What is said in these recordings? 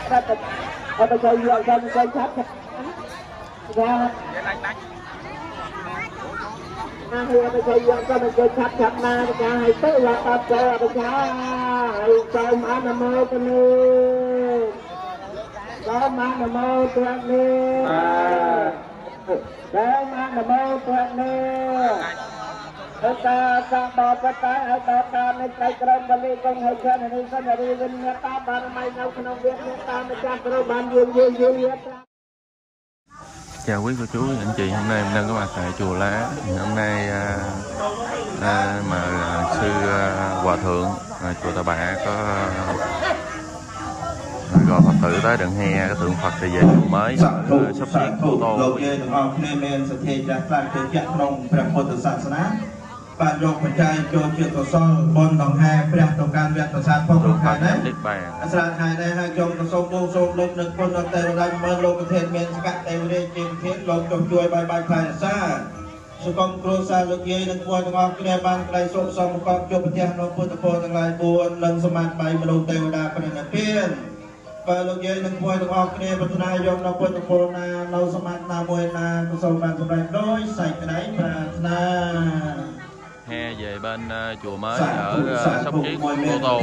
bây giờ dựa dân dân thấp ra bây giờ dựa cho mình chơi thấp thấp na bây giờ hãy tự là tập cho bây giờ hãy cho má nằm mơ cho nên cho má nằm mơ cho nên cho má nằm mơ cho nên ta ta đo ta taในใจกระบลีกงให้เชิญให้สัญญาดีเป็นเมตตาบารมีเราขนมเวียนเมตตาในใจกระบานยืนChào quý cô chú anh chị, hôm nay em đang có mặt tại chùa Lá. Hôm nay mà sư hòa thượng chùa Tà Bạ có gọi Phật tử tới đặng he cái tượng Phật thì về chùa mới sắp xếp cô tô. Bạn dọc phải chạy cho chuyện tổ so bồn đồng hai bẹt đồng can bẹt tổ sát phong đồng hai đấy. Sát hai đây hai chồng tổ sông bông sông lực lực quân đồng tây đồng mơ lô cái thiên miền cắt tây đây trên thiên lồng trồng chuối bài bài phải xa. Sự công cro xa lực dây lực quân đồng học kia ban cái sông sông con chụp theo nó quân tập đồng lại buồn lần sớm mặt bài mà đồng tây đa phần là phiên. Và lực dây lực quân đồng học kia bắt nay dòng nó quân tập na lâu sớm mặt na mùi na tổ sông ban sông bài đôi sạch cái đấy và na. He về bên chùa mới ở Sóc Chiết, Cô Tô.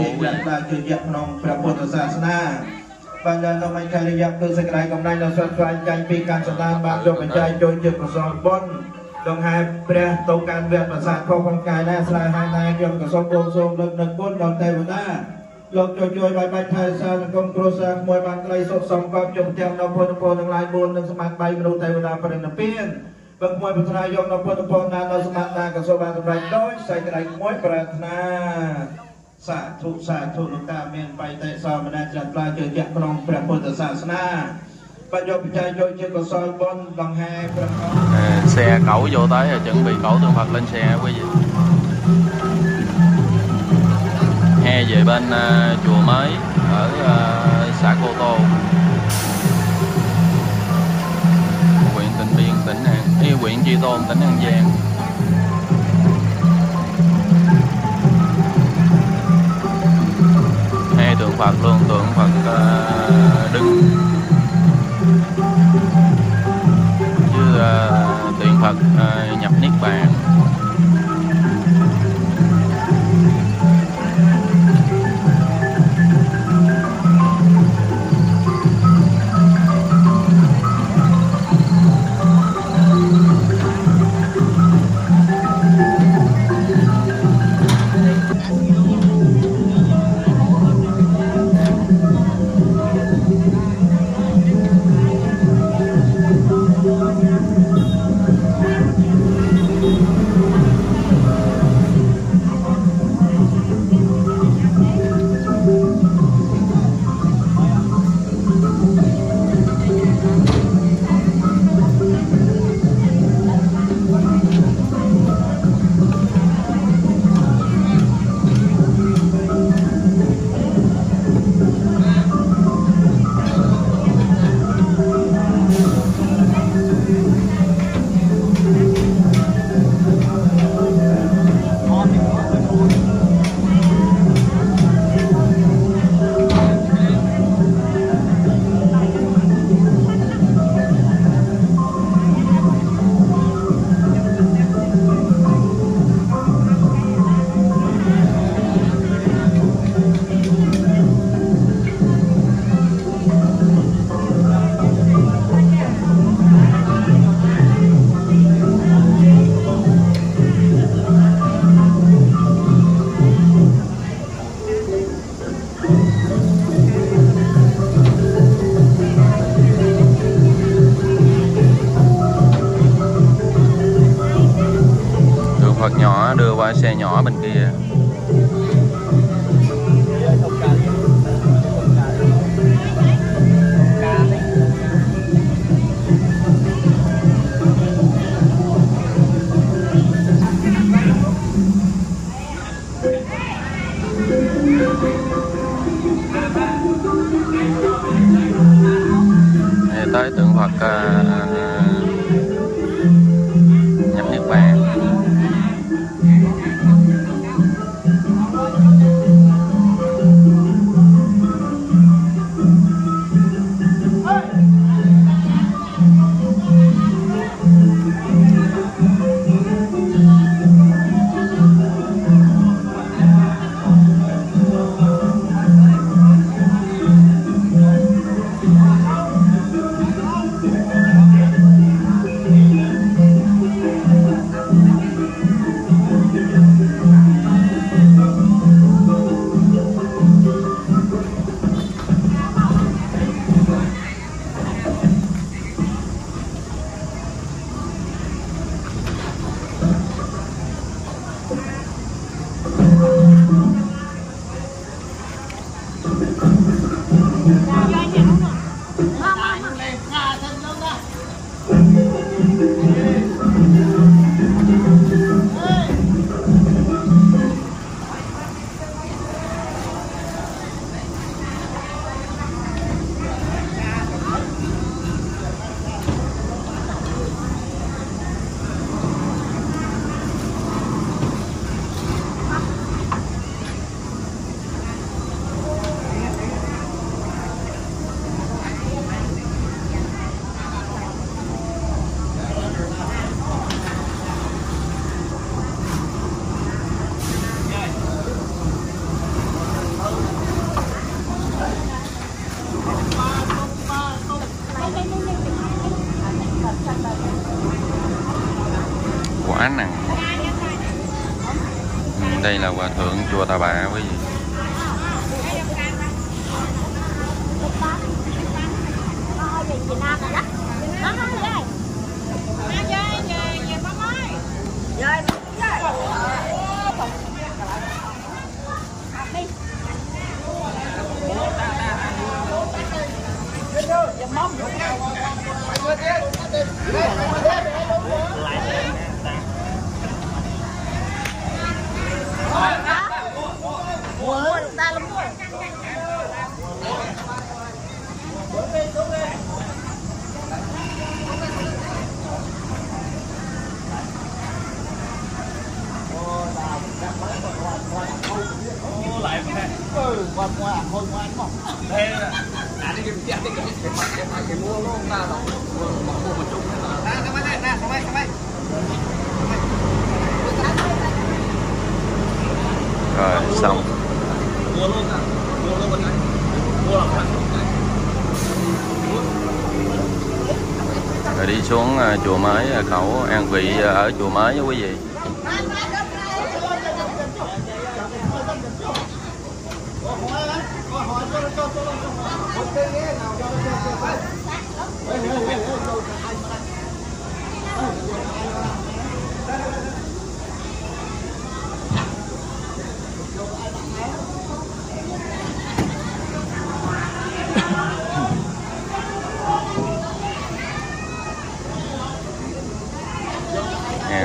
Và giờ mình khai nhận từ sự này hôm nay là xuân xoay tranh pi can sân lan ban cho mình trai trôi trực của sông bôn đồng hai pre tàu can việt và sàn phong cài na slide hai nay nhầm của sông bôn sông lực lực cốt đồng tây của ta lộc trôi bài bài thay sa là công cro sang môi ban cây sông sông con chụp theo đồng phôn đồng lai buôn đồng smart bay đầu tây của ta phần là piên bậc môi bậc thai dòng đồng phôn na đồng smart na của sông ban đồng lai đôi sai cái này môi bậc naสาธุลูกตาเมียนไปแต่สอบมาได้จัดปลาเจอแยกพระองค์พระพุทธศาสนาประโยชน์ปัจจัยโยนเชื่อกับซอยบนบางแห่พระองค์ xe cẩu vô tới rồi chuẩn bị cẩu tượng Phật lên xe quý vị. He về bên chùa mới ở xã Cô Tô, huyện Tịnh Biên, huyện Chi Tôn, tỉnh An Giang. Tượng Phật luôn, tượng Phật đứng với tiền Phật nhập niết bàn. Phật nhỏ đưa qua xe nhỏ bên kia. Tới tượng Phật nhập niết bàn. Quá nặng. Đây là hòa thượng chùa Tà Bạ quý vị. Rồi xong. Rồi đi xuống chùa mới, khẩu An Vị ở chùa mới với quý vị.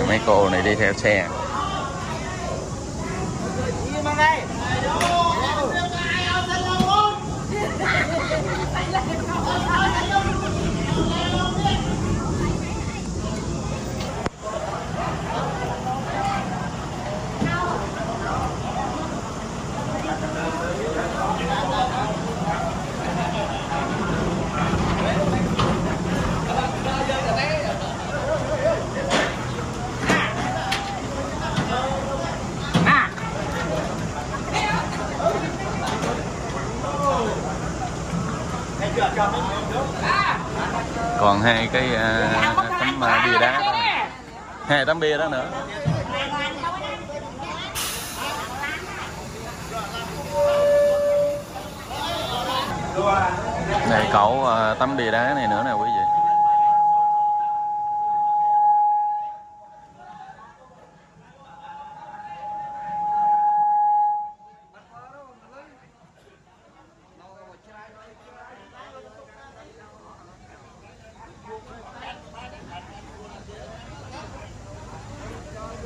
Mấy cô này đi theo xe. Còn hai cái tấm bia đá đó. Hai tấm bia đó nữa. Này cậu tấm bia đá này nữa nè quý vị.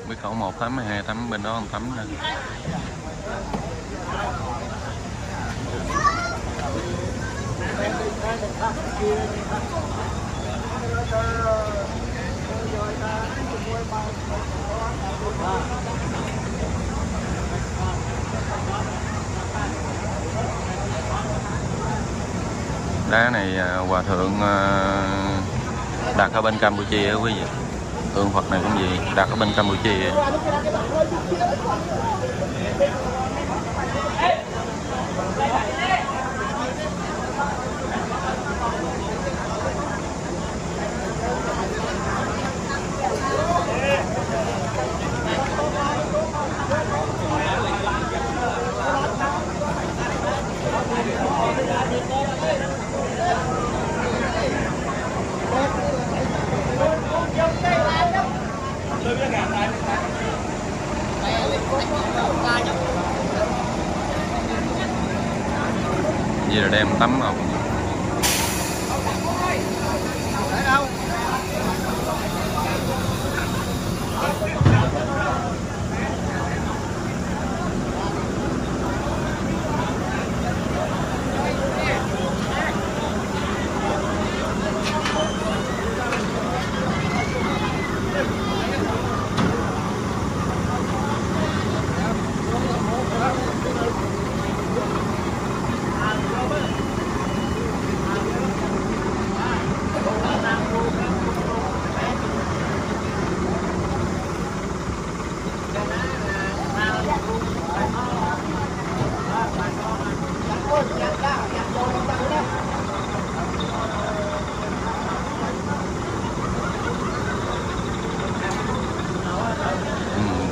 Với cậu 1 tấm, 2 tấm, bên đó 1 tấm nữa. Đá này hòa thượng đặt ở bên Campuchia quý vị. Tượng Phật này cũng gì đặt ở bên Campuchia. Vậy là đem tắm không?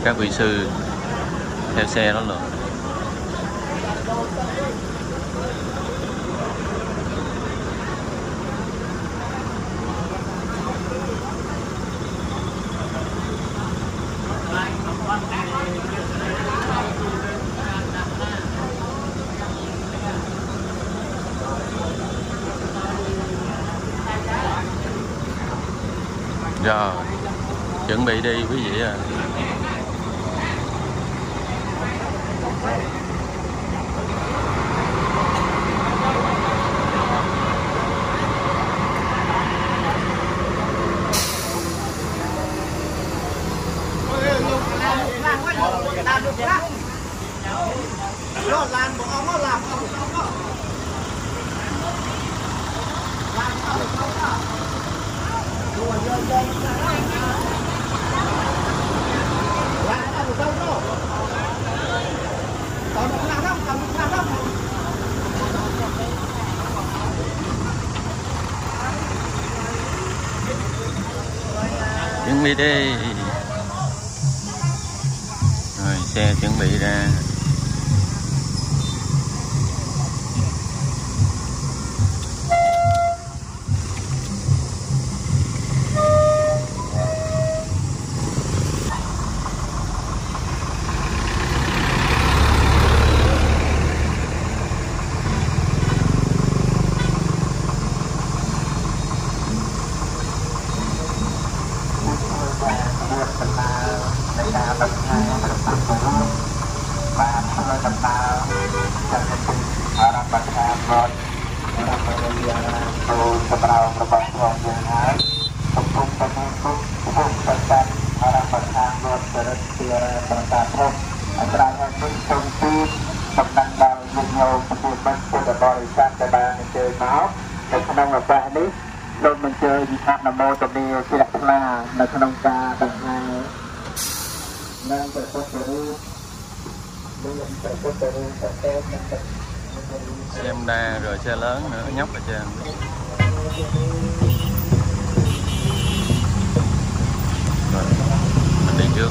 các vị sư theo xe đó luôn. Rồi, chuẩn bị đi quý vị à. Chuẩn bị đi. Rồi xe chuẩn bị ra. Xe đa rồi xe lớn nữa, nhóc ở trên. Rồi, mình đi trước.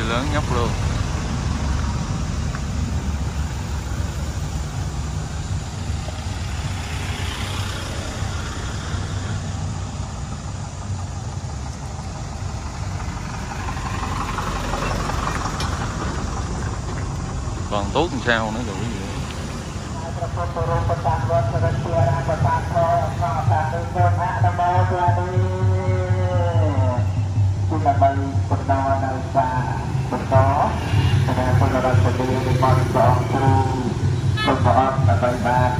Lớn nhóc luôn. Còn tốt làm sao nữa rồi quý vị. có cho nênคนเราจะดูในความสองครูต้นสอนแต่ใบบ้าน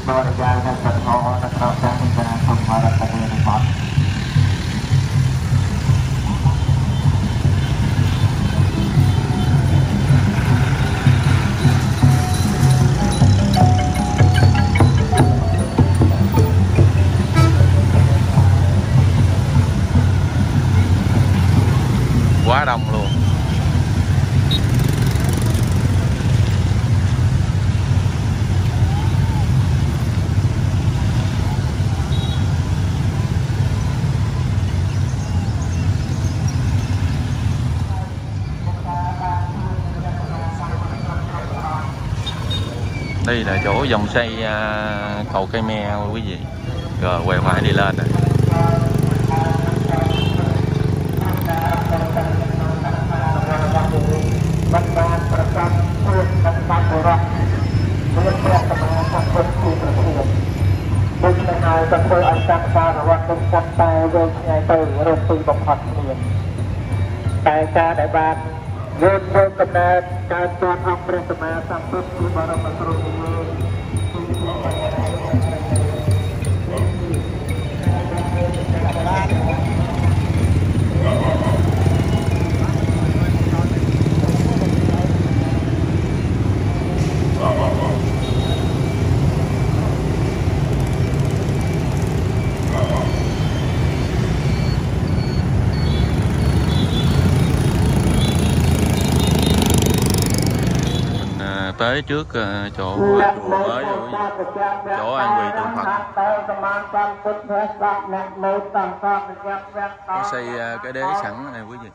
บริการในสัตว์ทอนะครับการเป็นการทำมาแล้วก็ในความquá đông luôn. Đây là chỗ dòng xây cầu Cây Me quý vị. Rồi quay phải đi lên rồi. จะเพื่ออันจักรารวัตถุจักรแต่เรื่องใหญ่โตเรื่องปีบังคับเรียนแต่การได้บานเรื่องเรื่องกำเนิดการตรวจอัมเรศมาสัมพุทธบารมีสุริยtới trước chỗ chùa mới rồi, chỗ an vị tượng Phật. Nó xây cái đế sẵn này quý vị.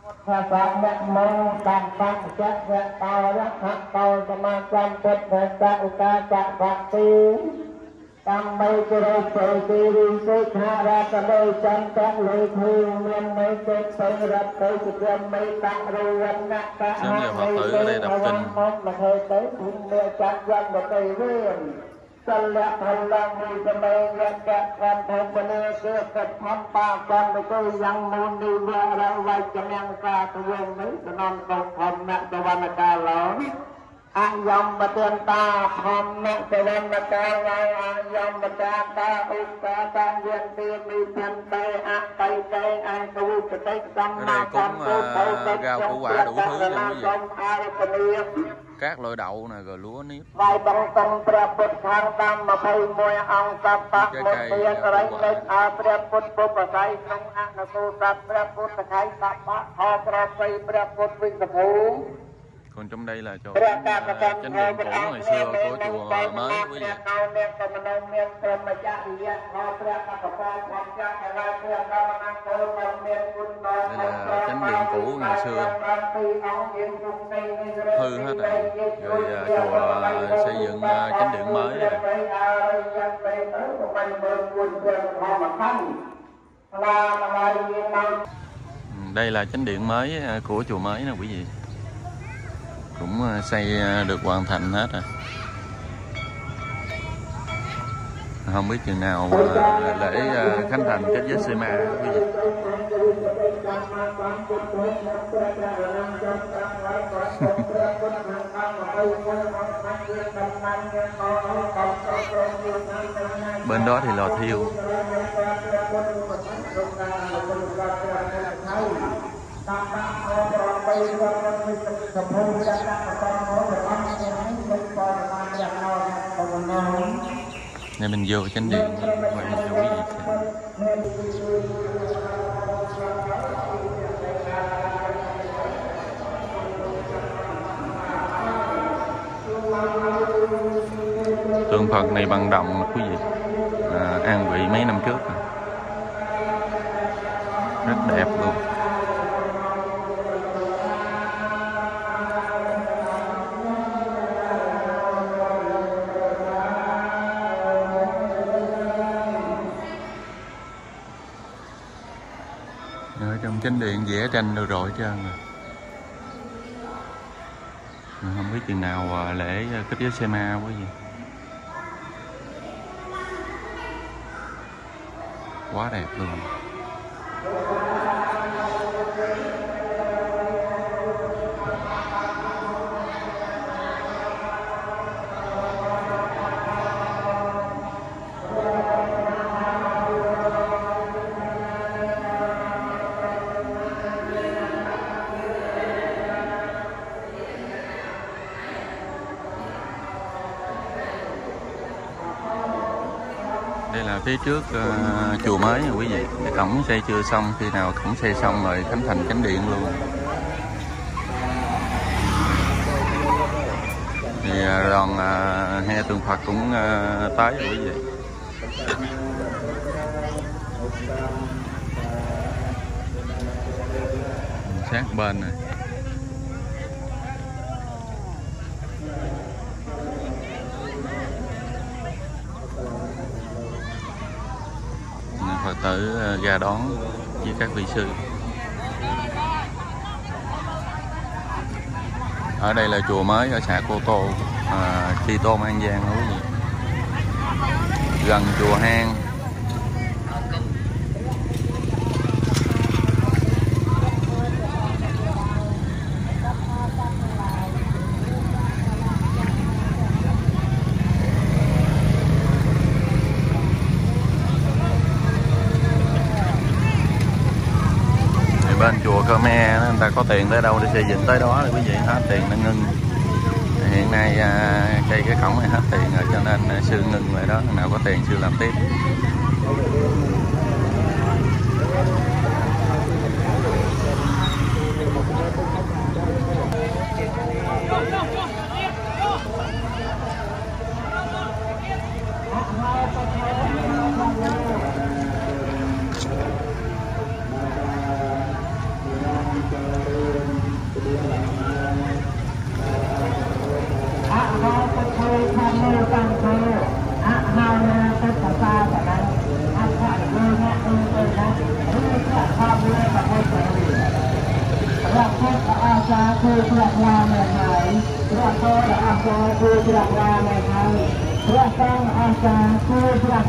Tam mây cho ra trời tì đi xây khá ra ta mây chân các lời thương miền mây kết xây rập tới trực dân mây tặng rồi dân nạc ta hát mây lên mà văn mong là hơi tới cùng mẹ chắc dân và tây viên sân lẹ thần lang mây cho mây nhạc kẹt văn thông và nê xưa kẹt thăm ba con và tôi dân môn đi mẹ ra vay cho ngang ca tôi vương mấy cho non công phẩm mẹ cho văn ca lớn anh dòng mà tiền ta thầm nặng cho văn ca ngay anh dòng mà ta ưu ca ta viên tiền đi tiền tây ác tây tây anh tu cho tây tâm ở đây cũng rau củ quả đủ thứ nha quý vị. Các loại đậu nè, rồi lúa nếp. Vài bằng tông Phật Phật khang tam mà phơi môi ông tập bạc một tiền rồi lên Phật Phật Phật và say trong ăn là tu tập Phật Phật khai tập bạc họ Phật Phật vinh tập phú. Còn trong đây là chỗ chánh điện cũ ngày xưa của chùa mới quý vị. Đây là chánh điện cũ ngày xưa, hư hết rồi. Rồi chùa xây dựng chánh điện mới rồi. Đây là chánh điện mới của chùa mới nè quý vị. Cũng xây được hoàn thành hết rồi. Không biết chừng nào lễ khánh thành kết với Sema quý vị. Bên đó thì lò thiêu. Này mình vô chánh điện quay cho quý vị xem. Tượng Phật này bằng đồng quý vị, an vị mấy năm trước rồi. Rất đẹp luôn. Ở trong chánh điện vẽ tranh được rồi hết trơn rồi. Không biết chừng nào lễ kết với Sema quý vị. Quá đẹp luôn. Đây là phía trước chùa mới nha quý vị. Cái cổng xây chưa xong, khi nào cổng xây xong rồi khánh thành chánh điện luôn. Thì đoàn he tượng Phật cũng tới rồi quý vị. Sát bên này. Phật tử ra đón với các vị sư. Ở đây là chùa mới ở xã Cô Tô, Tri Tôn, An Giang quý vị. Gần chùa Hang. Khmer người ta có tiền tới đâu để xây dựng tới đó quý vị, hết tiền nó ngưng. Hiện nay cái cổng này hết tiền rồi cho nên sư ngưng lại đó, nào có tiền sư làm tiếp.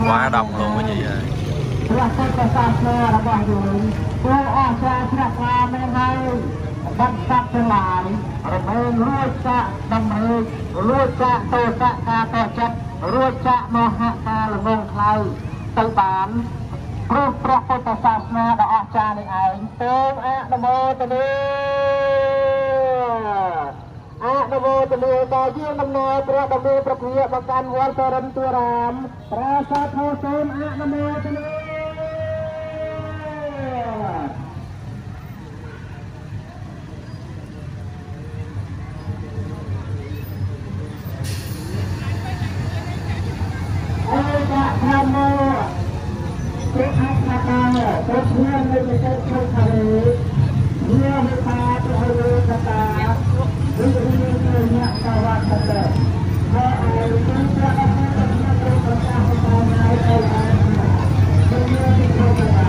Quá đông luôn quý vị ơi. bắt sắp tương lai rồi ruột chạ đầm hơi ruột chạ tô chạ ca tô chất ruột chạ mô hạ ca là mông khai từ bảnรูปพระพุทธศาสนาดอกอาจารย์ในเองเติมอะนะโมตเนอะนะโมตเนต่อยื่นดำเนินพระดำเนินประเพณีประกันวันเจริญตัวรามพระสาธุเติมอะนะโมตเนเอกะธรรมโมเจ้าข้าพเจ้าเจ้าเพื่อนไม่ใช่เจ้าทะเลเพื่อให้ตาเจ้าเรือตาหรือเรื่องเนี่ยตาวัดตะเตะเพราะไอ้เรื่องพระพุทธเจ้าเป็นพระเจ้าของเราในไอ้ไอ้เป็นเรื่องที่เราไม่ได้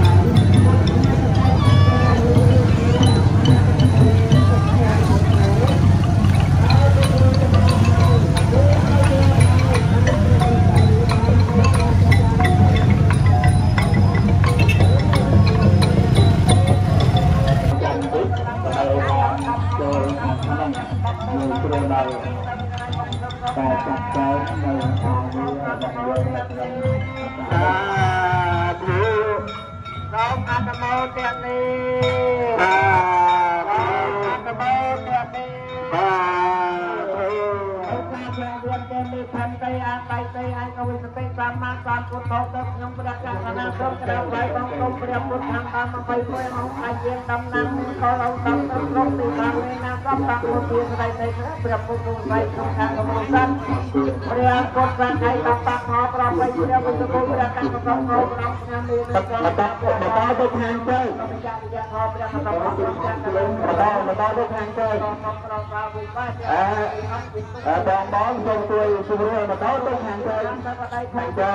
มาตามพุทธเจ้ายังประกาศนาคตเราไว้ต้องตรงเปรียบพุทธังตามมาไปด้วยของไอเย็นดำน้ำเขาเราดำน้ำลงตีบางเลยนะก็ตั้งตัวเพียงใดใดเปรียบพุทธใส่ตรงทางกำลังสั้นเรียกกดสังไอต้องตักหอบเราไปเรียกพุทธคุณเรียกกันต้องหอบเรางานนี้มาตักด้วยทางเจ้าไม่ใช่เรียกหอบเรียกต้องหอบเราจังเลยมาตักด้วยทางเจ้าต้องเราเราบุญบ้านบองบองทรงตัวสุริยมาตักด้วยทางเจ้าทางเจ้า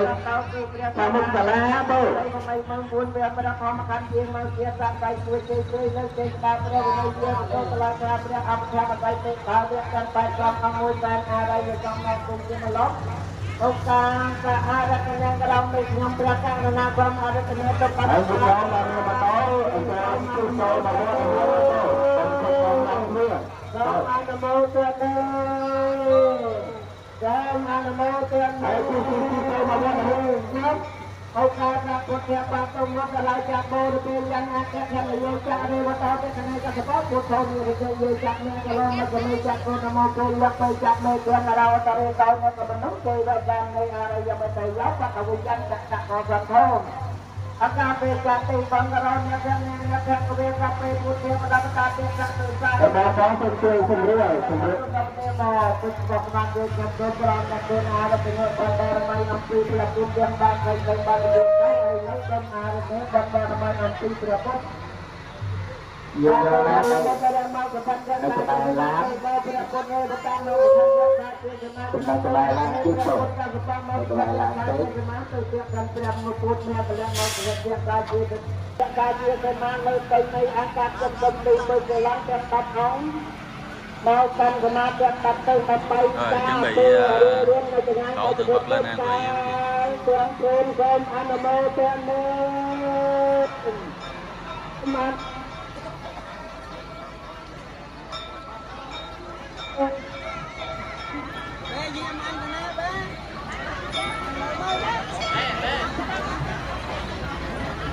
ทำมุกกะลาตู้ทำไมมึงบุญเบียร์ประคองมาคันเพียงมาเสียสังไปช่วยช่วยเลิกเจ๊ตาเปรี้ยวไม่เสียตัวกะลาเปรี้ยวอับแฉกไปเตะขาเรียกกันไปกองขโมยแฟนอะไรอยู่กองนอกกลุ่มที่มาล็อกตกกลางกะอาระกันยังกระเราไม่ยอมประกาศนาความอาระกันยังต้องปัดเอาสุดยอดมาเนี่ยมาต่อเอาใจสู้โซ่มาเนี่ยเป็นคนเลือกสองอันโมเตเน่สองอันโมเตเน่ที่โซ่มาเนี่ยครับเอาขาดนักพุทธะปาตมวัดลายจากโบราณเป็นยังอาแค่โยจากเรวตาเป็นขณะกับสปอพุทธมีเรื่องโยจากเนี่ยก็ลงมาจะมีจากโนโมโกยักไปจากในเดือนเราตะเรตาเนี่ยก็เป็นน้องเจริญการในอะไรยังไม่ได้ยับปัจจุบันจากขอสังคมอาการเป็นจากตีบังกรอนเนี่ยแค่นี้เนี่ยแค่กเวกไปพุทธะประดับตาเป็นจากตื่นใจแต่บางคนช่วยสมรู้สมรู้มาพุทธะมาเกิดจากโบราณจากเดินอาเป็นเรื่องปัญญาไม่นำปีเปลี่ยนปุ่มยังบางใครใครบางเรื่องใครยังเป็นอาเป็นปัญญาไม่นำปีเปลี่ยนปุ่มยังเราจะมาจะพัฒนาจะไปล้างจะเปลี่ยนคนให้ประกันเราจะไปล้างทุกคนจะไปล้างจะมาจะเปลี่ยนกันเปลี่ยนมุกุฎเนี่ยเปลี่ยนมาเปลี่ยนการจีการจีเป็นมาเลยไปในอากาศจะเป็นไปไปล้างจะตัดของ bao căn của ma đẹp đặt tay đặt bay chuẩn bị đổ tượng Phật lên nè con ăn mơ tên mà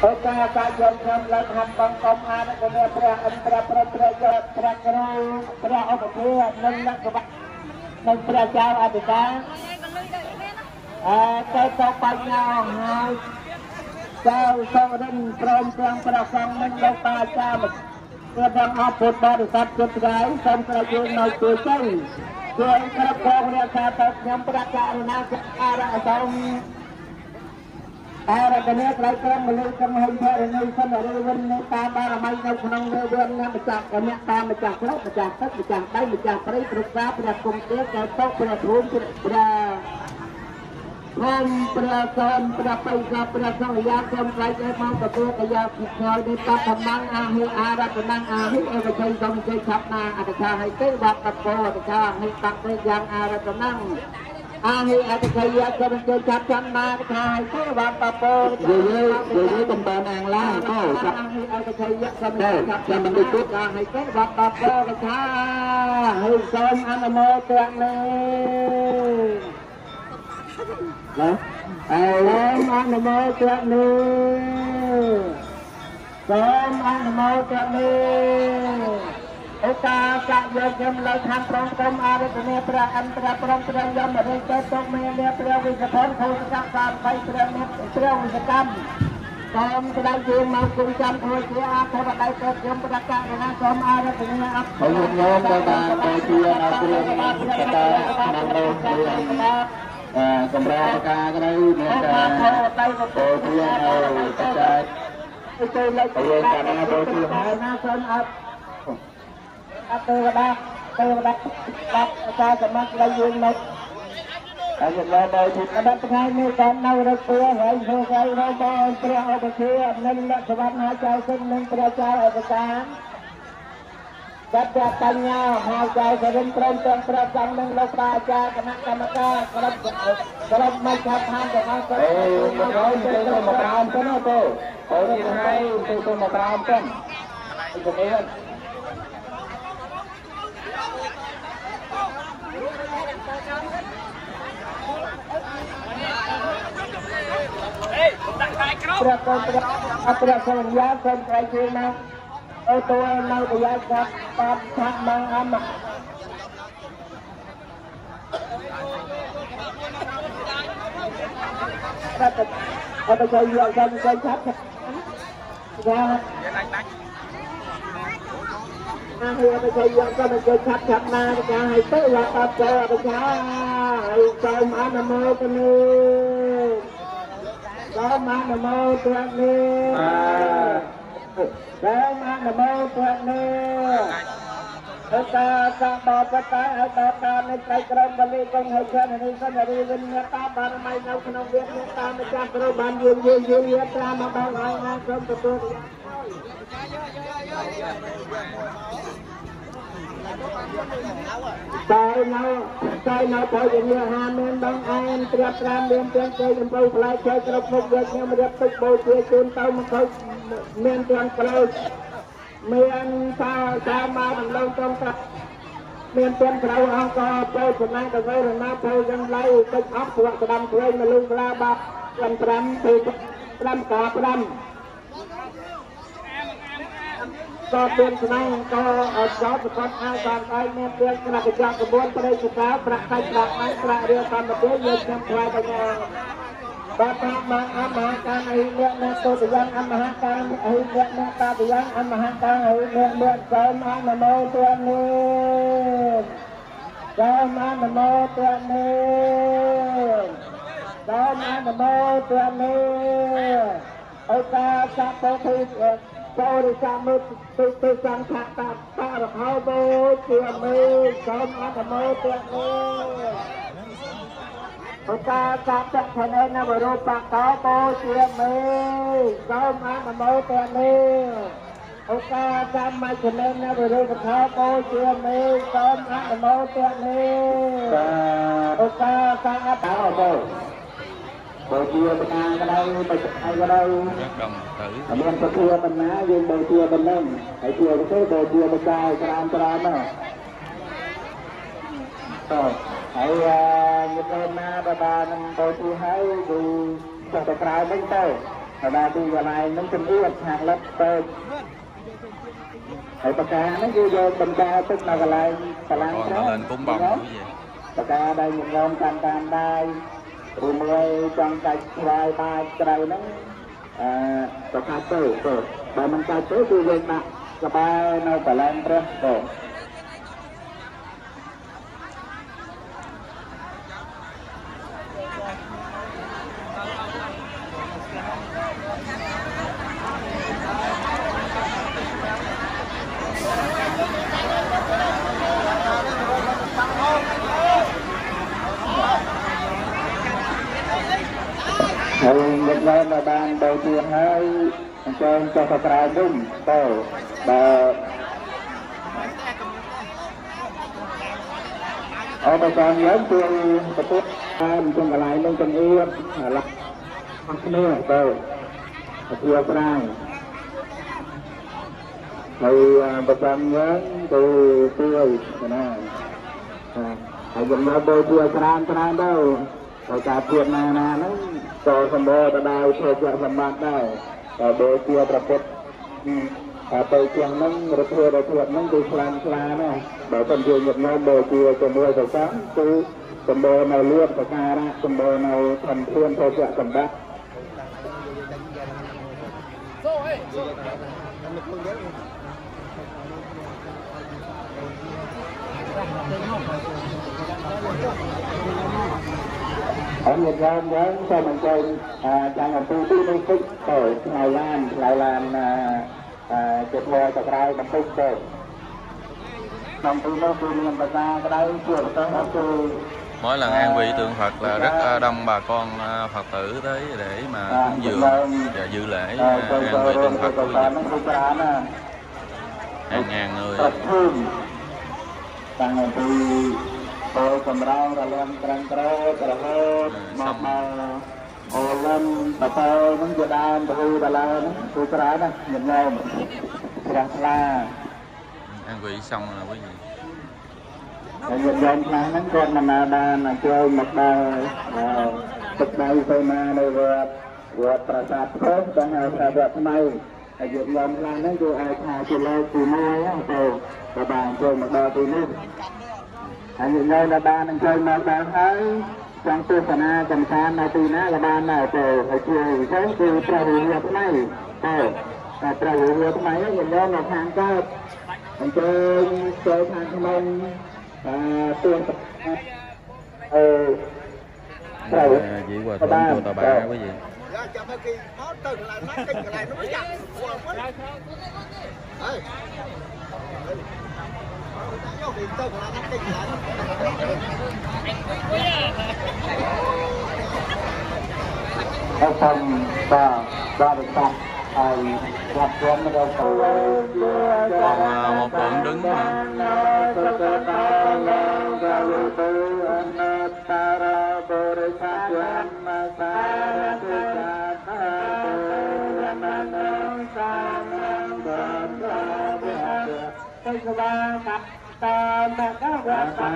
โอกาสการยนต์นำเราทำบังกอมอาในเรื่องพระอันตรพระพระยอดพระกรูพระอุปถัมภ์นั่งนักบัตรนั่งพระเจ้าอธิการใจตกปัญญาหายเจ้าทรงรินพร้อมเพียงประสงค์นั่งเราตาเจ้าเพื่อดังอาปุตบริษัทจุดใหญ่สมประโยชน์ในตัวเจ้าส่วนกระพงเรียกชาตกยังประกาศนาคอาระสมอาระกันเนตไรกรมเลยกรมให้เพื่อในสนริวันในตาบารมีในขนมเรือนงานมาจากกันเนี่ยตามาจากพระมาจากทัศมาจากได้มาจากปริตรุษาประกงเตี้ยแก่โต๊ะประทุมประพรมประสนประไปกับประสงยาคมไรใจมองประตูกยาผิดคอยในตัดธรรมังอาหิอาระกันนังอาหิเอวชัยสมชัยชับนาอัตชาให้เตวัดตะโกอัตชาให้ตักเตยังอาระกันนังอาหิอัตชัยสมชัยชับชันนาอัตชาให้เตวัดตะโกเยอะตำบลอ่างล่างก็อาหิอัตชัยสมชัยชับชันมันได้ทุกอาให้เตวัดตะโกอัตชาให้สมอนุโมทนานะเอาล้อมอนุโมทนาสมอนุโมทนาโอกาสการยกยำเราทำพร้อมกันอาริตเนปราอันตรพร้อมเตรียมยำเรื่องเจ้าตกเมียเนียเปรียววิสพรโคสกังการไฟเตรียมเปรียววิสกรรมสมจะได้ยืมมาคุยจำโคเสียอาภรได้เกิดยมประกาศนะสมอาริตเนอัพพยมโยมประกาศโคเสียอาเปรียวประกาศนำโลกเรียนสำราญประกาศก็ได้เนี่ยการโคเสียเอาประกาศไปเลยไปเลยการนะโคเสียนะสมอัพเตวดารับอาจารย์สมัครได้ยืนหมดอาจารย์เราโดยถูกกระดับไงมีการนำรถเรือให้เพื่อใช้เราบอลเพื่อเอาไปเชื่อนั่นแหละสวัสดิ์หายใจซึ่งนั่งประชาอาจารย์จัดจัดปัญญาหายใจกระดิ่งตรงตรงประจำนั่งเราปราจารย์คณะกรรมการกระดับไม่ชัดทางแต่การก็มาร้อยเป็นตัวมาตามก็น่าโตโตที่ให้ตัวมาตามกันอีกทีประกอบประสัญญาคนไทยคือนะเอาตัวเราตัวยักษ์กับตัดทักมังอามาเอาไปใช้เยอะกันใช้ชัดนะให้เอาไปใช้เยอะก็มันจะชัดชัดมาจะให้เตะว่าตัดเจอไปใช้ให้ใจมันโมกันเลยก็มาหนโมตัวนี้ก็มาหนโมตัวนี้โอกาสจะต่อไปให้ต่อการในใจกรมบริกรมให้เช่นนี้ก็จะได้วิญญาตาบารมีในขนมเวียนเมตตาไม่จากกรบันยืนตามมาบางให้นะกรมประตูใจเราพออย่างนี้หาเงินบางอันเตรียมการเรียนเตรียมใจจำเป็นปลายใจกระพุกเด็กเนี่ยมาเรียกตุกโบเชียจูนเต้ามันเขาเมียนเตรียมปลายเมียนตามาดังลงตรงกับเมียนเตรียมเราเอาก็โปรยคนนั้นก็ไว้หน้าโปรยยังไล่ติดอัพตัวกระดำเคยมาลุงกระบะกันปรำตีปรำกาปรำก็เป็นสมัยก็จอบประกอบอาการไปเมื่อเดือนกรกฎาคมกระบวนการศึกษาประกาศประมาณประเรียนตามระเบียบยังจำเป็นไปยังบัตรมาอามาการไอเลี้ยงแม่ตัวยังอามาการไอเลี้ยงแม่ตายังอามาการไอเลี้ยงเลี้ยงสมอนุโมตัวนี้สมอนุโมตัวนี้สมอนุโมตัวนี้โอกาสจะไปถึงบริจาคมือตุสังขะตาตาเขาโบเชียมือสมอนุโมทนาโอกาสจะทำให้นบรูปะเขาโบเชียมือสมอนุโมทนาโอกาสจะไม่ทำให้นบรูปะเขาโบเชียมือสมอนุโมทนาโอกาสจะเอาโบโบเชียเป็นงานก็ได้ไปใครก็ได้เมื่อประเทือนนะยืนโบเชียเป็นนั่งไอ้เชียก็ใช้โบเชียเป็นใจกรามน่ะก็ไอ้เงินเดือนนะประมาณโบเชียให้ดูจะกลายไม่โต là đi vào này nó không biết hàng lớp tôi thầy bạc ca nó vô bên ca tức là lại là nó lên cúng bông cái gì bạc ca đây một ngón can đây rồi người trong cái vai ba cái nó bạc ca tới rồi bài mình ca tới thì về mà cái bài nó phải làm rất rồi Việt Nam là ban đầu tiên hai cho Phật ra đúng tổ và ở bên con lớn tôi Phật tốt trong cái lại lên trong yên là không nữa tổ thưa ra thì bên con lớn từ tươi nè ở gần đó tôi chưa ra đâu ở cả chuyện này nó cho sầm bò đã đào cho chuyện sầm bạc đây ở đôi kiaประพฤติไปเชียงนั่งรถทัวร์นั่งดูคลานนะแบบคนเดียวหยุดนอนโดยkiaจะมวยสาวๆคือสมบูรณ์ในเลือดสกาละสมบูรณ์ในทำเพื่อนโทรศัพท์สมบัติ ở Việt Nam với sao mình chơi trang làm tu đi thích rồi lại làm chụp hoa chụp rai làm tu rồi làm tu nó phương làm ta cái đấy chưa tới nó chưa mỗi lần an vị tượng Phật là rất đông bà con Phật tử tới để mà cúng dường và dự lễ an vị tượng Phật của hàng ngàn người trang làm tu tôi cầm rau ra lên trăng trơ ra hết mà lên bà tơ nó vừa đan tôi đã la nó tôi ra đó nhìn nhau ra la an vị xong là quý vị nhìn nhau là nó con mà đa là chơi một đa thực đây tôi mà đây vừa prasad hết đang ở xa đẹp này nhìn nhau là nó vô ai thà chỉ lo từ nay á tôi và bạn chơi một đa từ nay những nơi là ba đang chơi mà bạn thấy trong tư phần A cầm san là từ na là ban này từ hồi chiều sáng từ trà hữu hiệp này trà hữu hiệp này nhìn nơi là hàng cao mình chơi hàng thông minh tương chỉ hòa thượng chùa Tà Bà quý vị ở phần ba được xong gặp con nó đâu còn một tượng đứng ta ma ca wa ta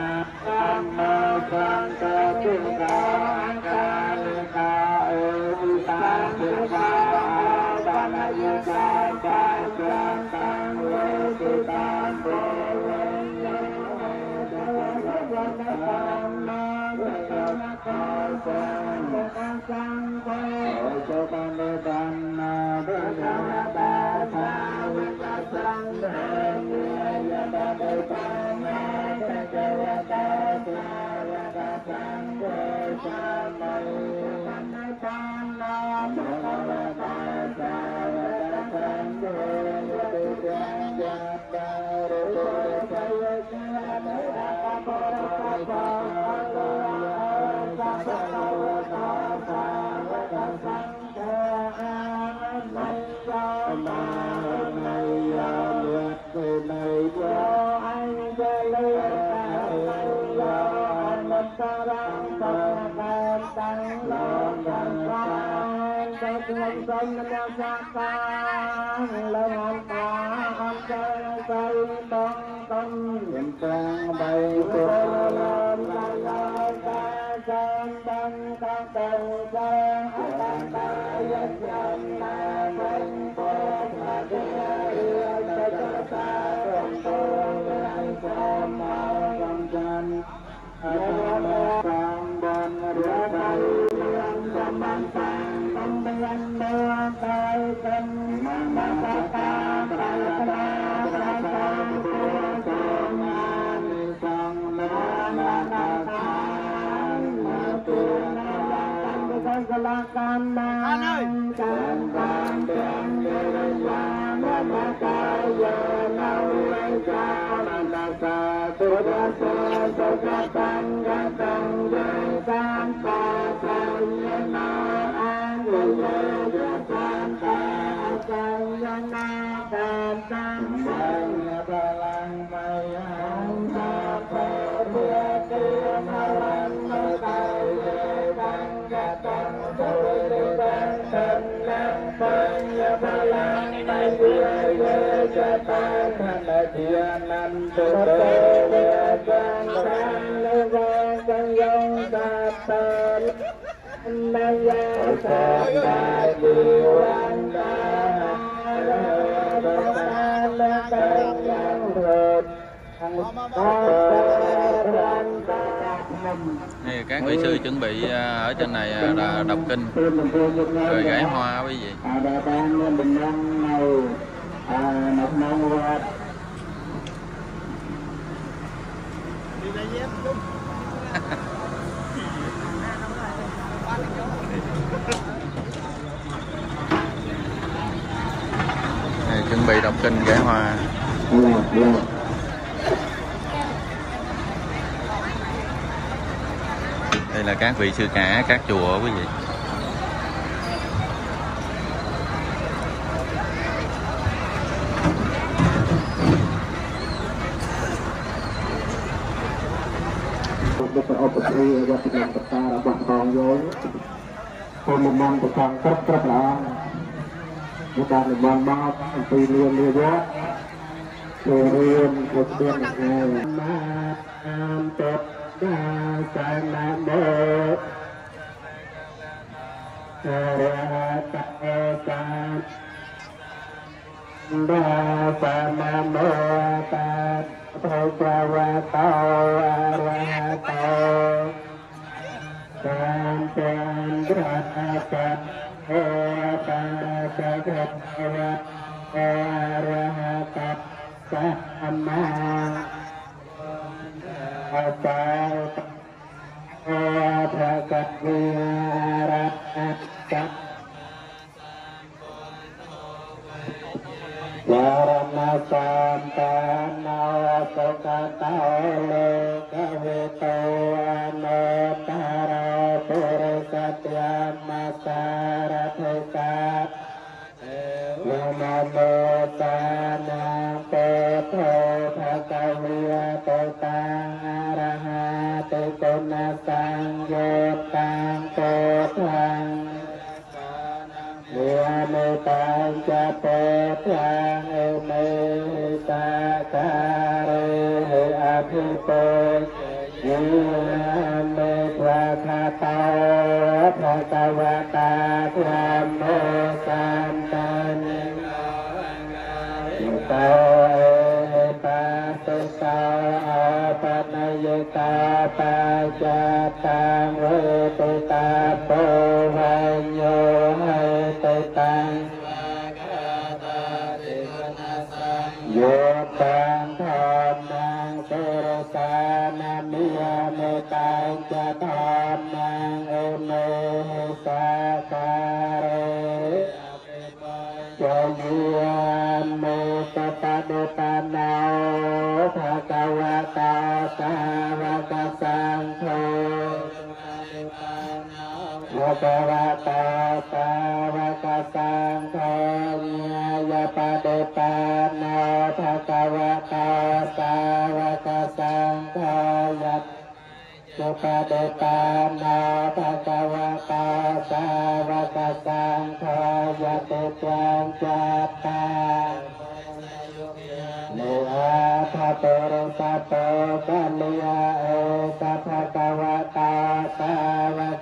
ma sang ca tu ca ca ca u ta tu ca ba na yu ca ca ca ca u tu ta bo bằng con tàu ra bằng tay chân na bên con mà đưa cho ta con tôi anh con mau con chân con bên rửa tay con bằng sang con bên đưa tay chân mà ta Silakan mang can can can ya ma ka ya nau lai cha na sa tu ra sa sa tan ga tan ga san pa sa ya na an ya ya san pa sa ya na can can ya ba lang mai an sa pa ya ti ma lan ma ta ya tan ga tan Hãy Này, các vị sư chuẩn bị ở trên này đọc kinh rồi gảy hoa quý vị. Này, chuẩn bị đọc kinh gảy hoa. Đây là các vị sư cả các chùa quý vị.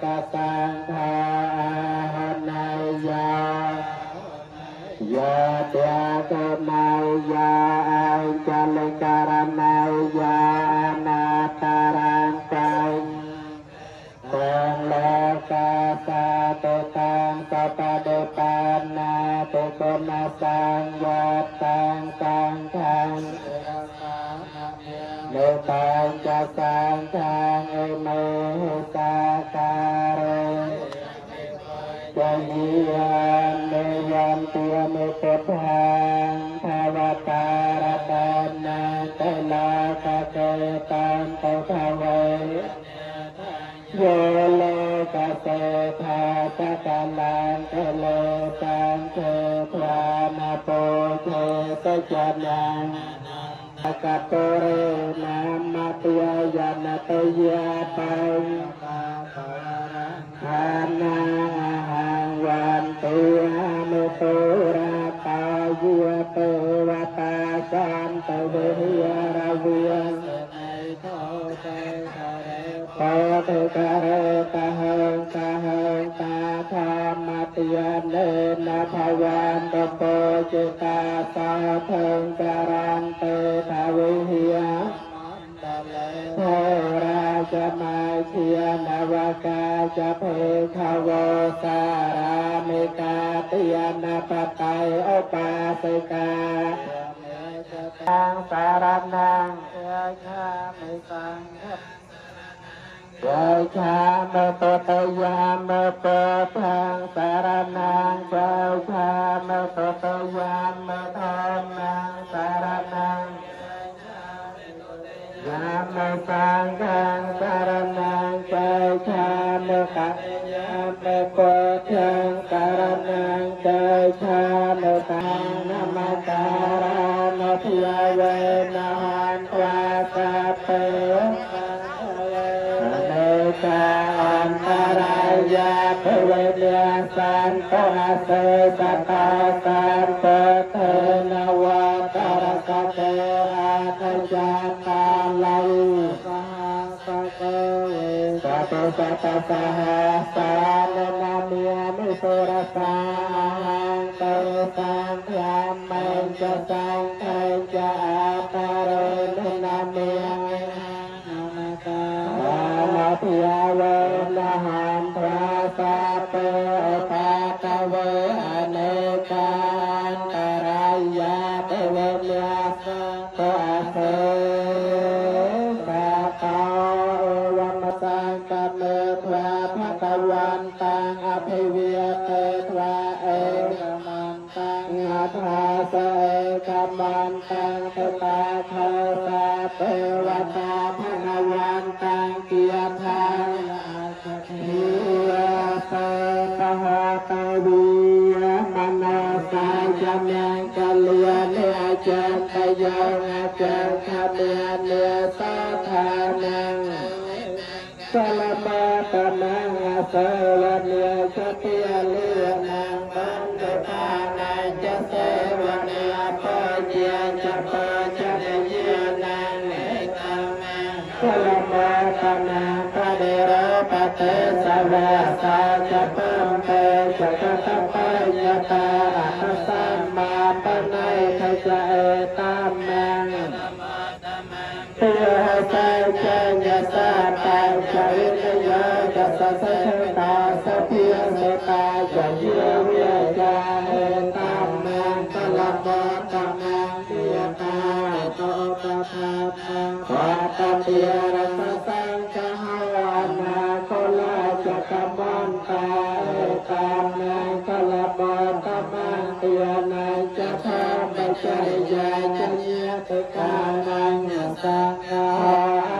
กสังฆาหันายายาเตียกนายาอัญจลิการนายานาตารังกังตังโลกาสาตุตังสัพพะปานาตุโกนาสังวัตตังสังฆังเมตังจะสังฆังเมตาการะจยิยันเมยันติเมตตังภาวตารตันนาเตลาคเกตังเตภเวโยโลกัสเสธาสกัลลังเทโลตังเทพรานาโปเทตจันยังกัตโตเรนามาติยานาตยาปังอานาหังวันตุโมตุระปายเตวตาสันตเวราเวียนปะเตกะเรตะหังตาธรรมติยเนนะภวันตโปจิตาสาทังการันเตทาวิหิยโทราจมาเชียนวากาจะเพขวสารามิกาติยนาปไตยโอปาสิกาตังสารนังยะชามิสังยะชาเมตตยามเมตตังสารนังยะชาเมตตยามเมตตังสารนังยามเมตังกังสารนังยะชาเมตยามเมตตังสารนังยะชาเมตังนามาการะนาทิยเวนะหันตวาสะเปกาอันตรายาภเวเนียสันโตอาเสกตาสันเตเทนวะตารกเตอาทยาตาลังสหัสเกเวสัตสัตสหัสานนามิยมิสุรสาหังเตสังยามเมจะสังเทจะอาตาเรนนามิยพิยเวนะหันทราสาเปปาตเวอเนกาอันตรายาเตเวเนียโตอาเสสะตาเอวัมสังกเมทวาภะคะวันตังอภิเวียเตทวาเอกมันตังอัฏฐาเสกมันตังเทตาเทสะเทวตาภะคะวันตังเกียรตินิยสะตหะตะวิยมนาสาจะเมกัลยาเนจันตยังอาจารย์คเมเนสาธานังสลมาตนังอาเสวเนียสติยเลียนังบันเตปานัยจะเสวเนียปะเจียจะปะจะเนียนังเนกัมมังสลมาตนังปะเดระปะเตสะวะสาจะปัมเตจะกะตะปะยะตาอะสัมมาปะนัยขจะเอตัมมังเตือใจใจยะสาตังใจนิยจะสะเสตาสะเพียเมตาจะเยียเวียจาเอตัมมังตละบะตัมมังเทียตาโตตะภาพังวะตะเตียระสะสังฆะหวานาโคลาจะกะมันตาเอตัมมังตละบะตัมมังเตียนัยจะทำปัจจัยยาจะเยียติกานังสังฆา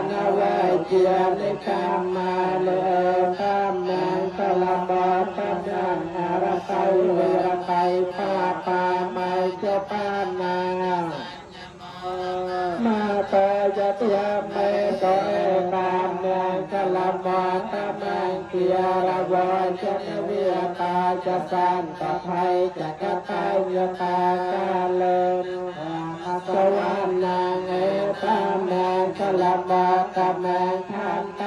นาเวเจียนิกามาเลตัมมังตละบะตัมมังอารไตเวรไตปาปาไมเจปานามาปายะติยาเมโตเอตามมังกลามาตามังกิยาระวะจะนวิยตาจะสันตะไทยจะกะตายยตากาเลนสวรรค์นางเอตามมังก ลมะกะมังทันไต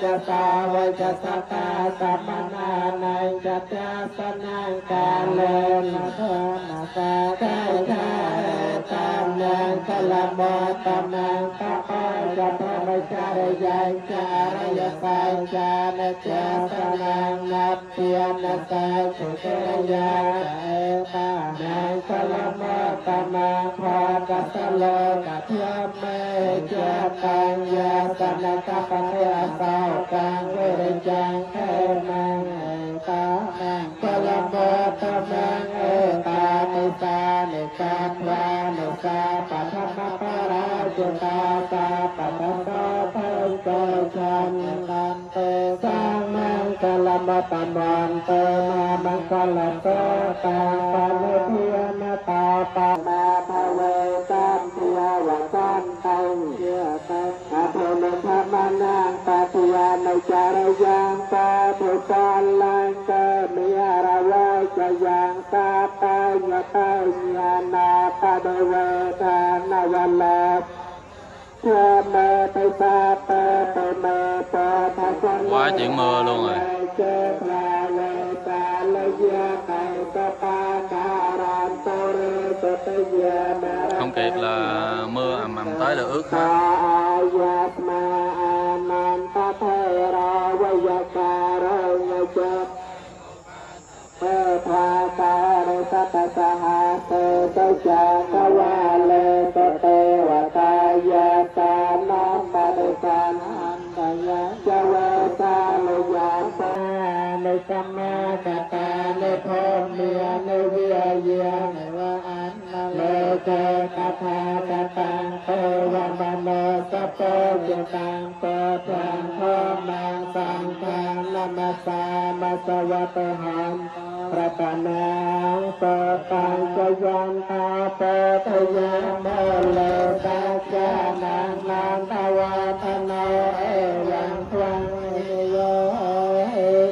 จะสาวจะสตาสัมมานานัยจะเตสนังกาเลนะโทนะกาไทไทตามนังสลมะกะมังตะปะจะพระวิจารยังจารยสัยจานเจสนังนับเพียนสัยสุเตยาเอตานังสลมะกะมังพอกัสโลกะเทียมเมเจตังยาสนะกะปะเทสาวกังเวรจังเทมังเอตานังสลมะกะมังเอตานิสานิกาพระนิสาปัทมะปะราจุตาตาปัทโตเทโกชันนันเตสังมังกลมัตมันเตมามังกลโตตาปะเนเทียนตาปะมาภเวตัมเทียวะสันตังเยตังอาภเมธรรมนังปะทิยานุจารยังปะทุตัลลังเกมิอาระวะจยังตาปัญญาปัญญานาปะเดเวทานาวะลาเธอเมไปตาเปไปเมปะทัศน์ quá chuyện mưa luôn rồi. เจตราเวตาลยาไกตปาการันโตเรตเตยานา Không kịp là mưa ầm ầm tới là ướt ตา hết. ยาสมาอานันตเทราวยาการังเจเปภาการิสัตสหาเตเตจากวาเลตเตวตายาตานัมปะเดสานันตยาจเวตาลยาปาในสัมมาคตาในพรเมียในเวียเยียในว่าอันนาเลเจตถาคตังเทวมโนสะโพจตังเปตังโทมังสังฆังนามัสสามัสสวะเปหันพระตนังเปตังจยันตาเปตยามโมเลตาจานังนันทวัฒโนเอวังควังโย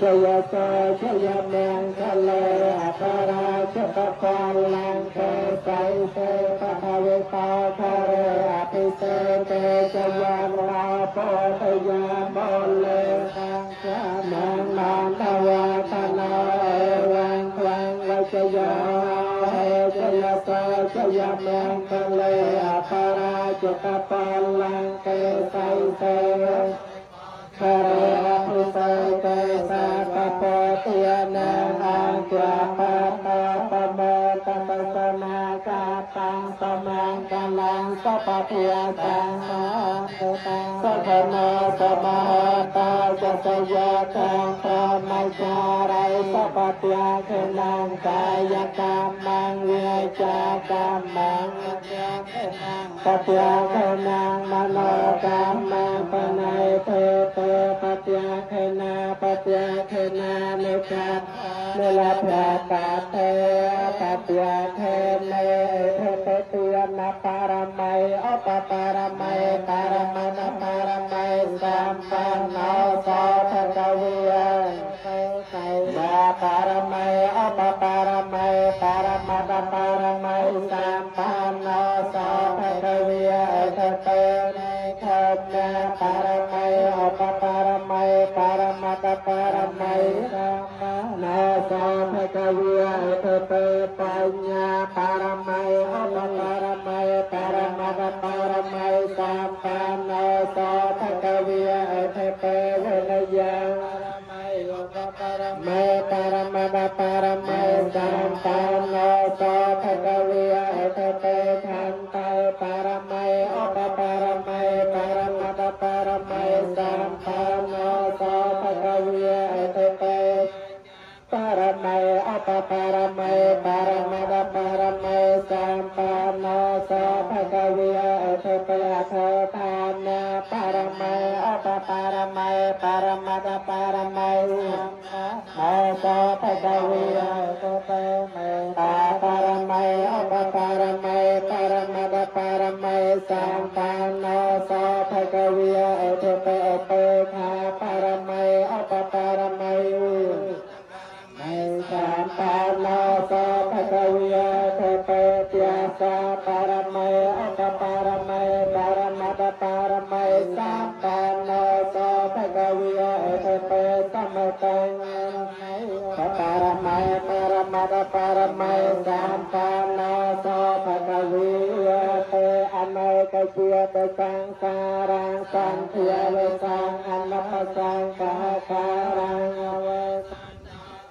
จยโสจยเมงคะเลอปาราชปะกาลังเตไสเตปะภเวตาคาเรอภิเศเตจยังลาโพตยามโมเลตังจานังนันทวัฒโนเอวังควังวจยาจยโสจยเมงคะเลอปาราชปะกาลังเตไสเตคาเรอภิเศเตสาปะโพติยานังอังกวาปะตาปะโมตัปสนากาตังสมังกลังสัพพิยาตังสัพพโนสมหตาจะสยะตังพระมัจจารัยสัพพยาเขนังกายกรรมังเวจากรรมังปัจจาเขนังมโนกรรมังปนัยเตเตปัจจาเขนาปัจจาเขนาเนกัตเนลาภะกาเตปัจจาเขเนเทเตเตียนปารมัยอปปารมัยปารมัณปารมัยสัมปันโนโสภะคะวิยาปารมัยอปปารมัยปารมัณปารมัยสัมปันโนโสภะคะวิยาเทเตเนธรรมะปารมัยอปปารมัยปารมัณปารมัยสัมปันโนโสภะคะวิยาเทเตปัญญาปารมัยอปปารมัยปารมัณปารมัยสัมปันโนโสภะคะวิยาเทเตเวนยังมัยปารมัณปารมัยสัมปันโนโสภะคะวิยาเทเตทันไตปารมัยอปปารมัยปารมัณปารมัยสัมปันโนโสภะคะวิยาเทเตปารมัยอปปารมัยปารมัณปารมัยสัมปันโนโสภะคะวิยาเทเตเททานาปารมัยอปปารมัยปารมัณปารมัยโมโสภะคะวิยาเทเตเมตาปารมัยอปปารมัยปารมัณปารมัยสัมปันโนโสภะคะวิยาเทเตเตทาปารมัยอปปารมัยสัมปันโนโสภะคะวิยาเทเตเตียสาปารมัยอปปารมัยปารมัณปารมัย รมัยปรมัตปรมัยสามปานาโสภะคะวิยเตอเนกเจียเตสังสารังสันเทียเวสังอนัปสังกหาคารังเว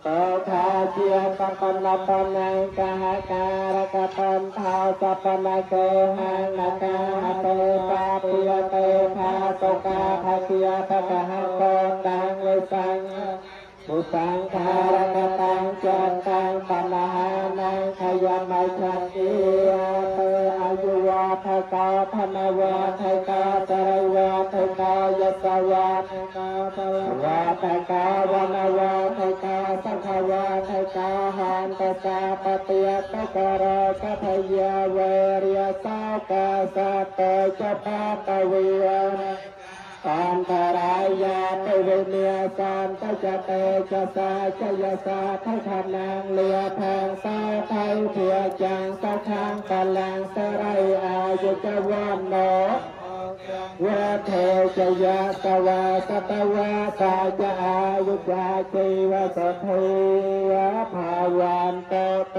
โตทาเจียสัพพะปนังกหาการกตันทาสัพพะเกหังนาคาเตปาปิยเตภาโตกาภะเกียภะกหะโตตังเวสังมุสังขารกตังจัตตังปัญหานังขยมัยชันติเตอายุวาทกาธนวาทกาจรวาทกายสวาทกาตวาทกาวนวาทกาสังขวาทกาหันตสาปฏิยตกรกทยาเวริยสากาสัตเตจปาตเวียสันตรายาเตวิเนียสันตจเตจสาจยสาทัขนังเลียแพงสาไทยเทียจังสะชังกลังสไรอายุจวันโนเวเทจยาสวาสตวาสาจอายุจาจีวสเทวภาวันโตเต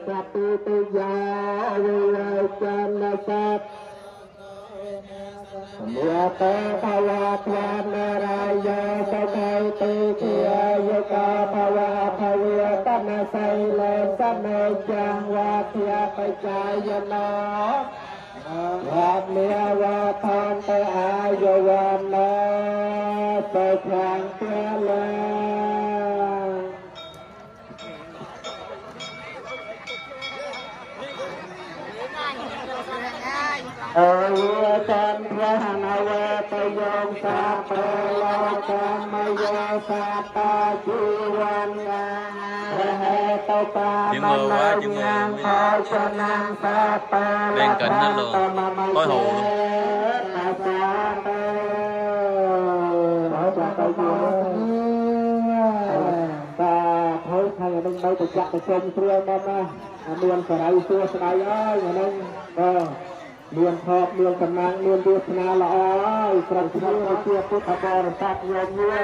สัพพิติยาวิเวจันนสัพเมื่อเตภวะความนารายาสกายติเทียยุกาภวะภเวตนาไสเลสเนจังวาเทียปจายโนวัดเมียวะทานเตอายุวันโนเตชังเตเลเอวจันทร์หนเวตโยงสัพเพโลกัมมโยสัพพะจีวันยังเหตุปามนังยังขอชนังสัพพะละทันตมมะเจนาสาเตขอจะไปอยู่ตาเฮ้ยใครยังไม่ไปจับไปชมเรือมาเมืองสลายตัวสลายอย่างนั้นเมืองทอบเมืองกำนังเมืองดูสนาละอ้อยกระทั่งเชื่อพุทธบริษัทเยอะเยอะ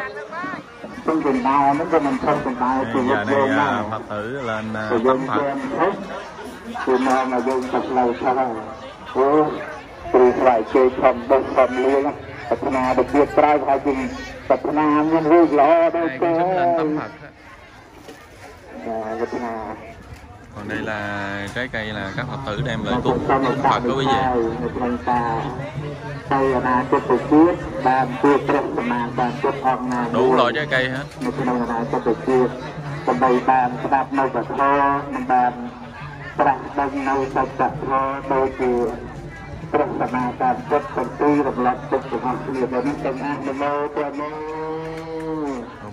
ต้องเป็นดาวนั่นก็มันต้องเป็นดาวคือรถโยมนะPhật tử lên tấm Phậtคือมองมาโยมกับเราใช่ไหมโอ้ปรีสายเชื่อคำบอกคำเลี้ยงพัฒนาเด็กเด็กปลายพายจริงพัฒนาเงินรูปล้อได้แก่พัฒนาcòn đây là trái cây là các Phật tử đem lại cúng Phật của quý vị. Đủ loại trái cây hết.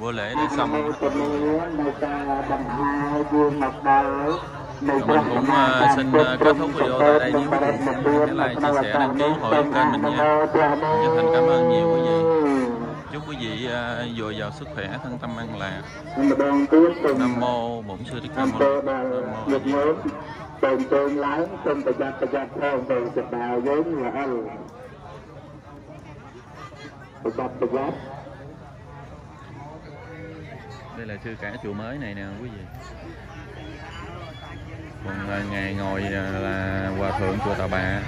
Bữa lễ để xong mình cũng xin kết thúc video tại đây. Nếu quý vị nhớ like, chia sẻ, đăng ký hội kênh mình nha. Chân thành cảm ơn nhiều quý vị. Chúc quý vị dồi dào sức khỏe, thân tâm an lạc. Nam mô Bổn Sư Thích Ca Mâu Ni Phật. Đây là sư cả chùa mới này nè quý vị. Còn ngày ngồi là hòa thượng chùa Tà Bà,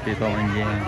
Chi Tôn An Giang.